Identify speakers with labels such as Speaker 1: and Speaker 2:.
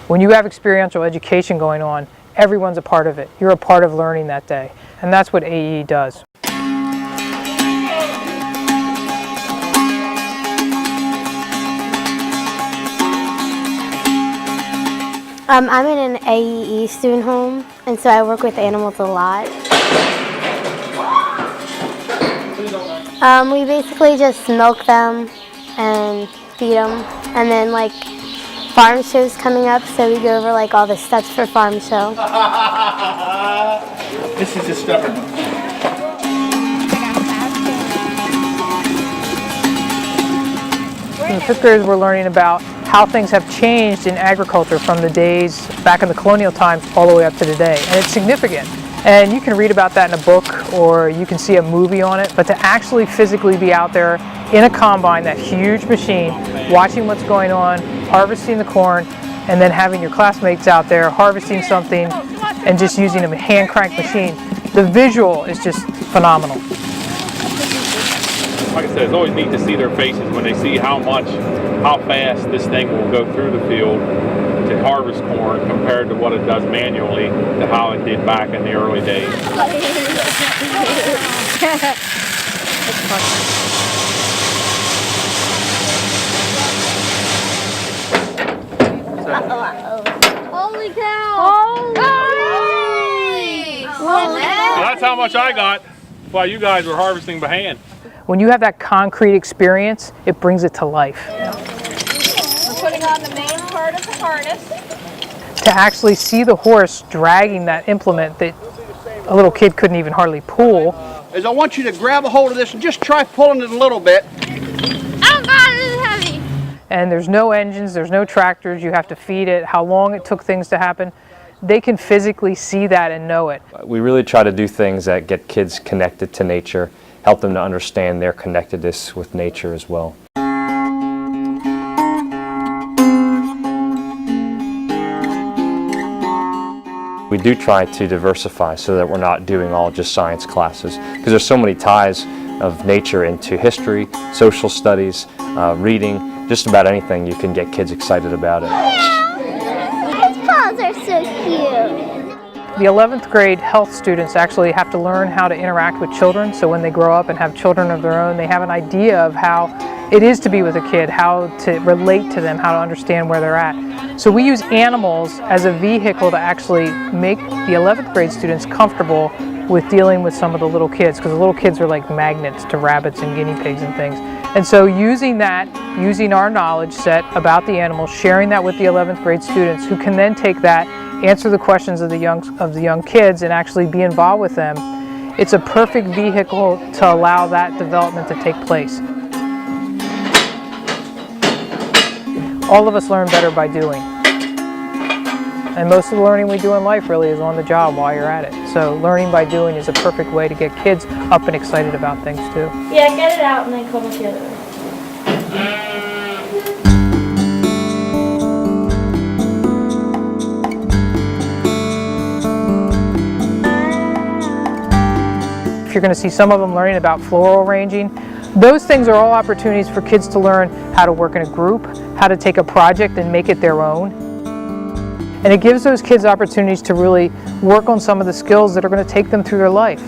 Speaker 1: When you have experiential education going on, everyone's a part of it. You're a part of learning that day. And that's what AEE does.
Speaker 2: I'm in an AEE student home, and so I work with animals a lot. We basically just milk them and feed them, and then like farm show's coming up, so we go over like all the steps for farm show.
Speaker 3: This is a stubborn one.
Speaker 1: In the 5th graders, we're learning about how things have changed in agriculture from the days back in the colonial times all the way up to today. And it's significant. And you can read about that in a book or you can see a movie on it, but to actually physically be out there in a combine, that huge machine, watching what's going on, harvesting the corn, and then having your classmates out there harvesting something and just using a hand crank machine. The visual is just phenomenal.
Speaker 4: Like I said, it's always neat to see their faces when they see how fast this thing will go through the field to harvest corn compared to what it does manually to how it did back in the early days.
Speaker 5: Holy cow! Holy!
Speaker 4: So that's how much I got while you guys were harvesting by hand.
Speaker 1: When you have that concrete experience, it brings it to life.
Speaker 5: We're putting on the main part of the harness.
Speaker 1: To actually see the horse dragging that implement that a little kid couldn't even hardly pull.
Speaker 3: Is I want you to grab a hold of this and just try pulling it a little bit.
Speaker 5: Oh God, this is heavy.
Speaker 1: And there's no engines, there's no tractors, you have to feed it, how long it took things to happen. They can physically see that and know it.
Speaker 6: We really try to do things that get kids connected to nature, help them to understand their connectedness with nature as well. We do try to diversify so that we're not doing all just science classes, because there's so many ties of nature into history, social studies, reading, just about anything you can get kids excited about it.
Speaker 2: His paws are so cute.
Speaker 1: The 11th grade health students actually have to learn how to interact with children, so when they grow up and have children of their own, they have an idea of how it is to be with a kid, how to relate to them, how to understand where they're at. So we use animals as a vehicle to actually make the 11th grade students comfortable with dealing with some of the little kids, because the little kids are like magnets to rabbits and guinea pigs and things. And so using that, using our knowledge set about the animals, sharing that with the 11th grade students who can then take that, answer the questions of the young kids and actually be involved with them, it's a perfect vehicle to allow that development to take place. All of us learn better by doing. And most of the learning we do in life really is on the job while you're at it. So learning by doing is a perfect way to get kids up and excited about things too.
Speaker 5: Yeah, get it out and then come with the other one.
Speaker 1: If you're going to see some of them learning about floral arranging, those things are all opportunities for kids to learn how to work in a group, how to take a project and make it their own. And it gives those kids opportunities to really work on some of the skills that are going to take them through their life.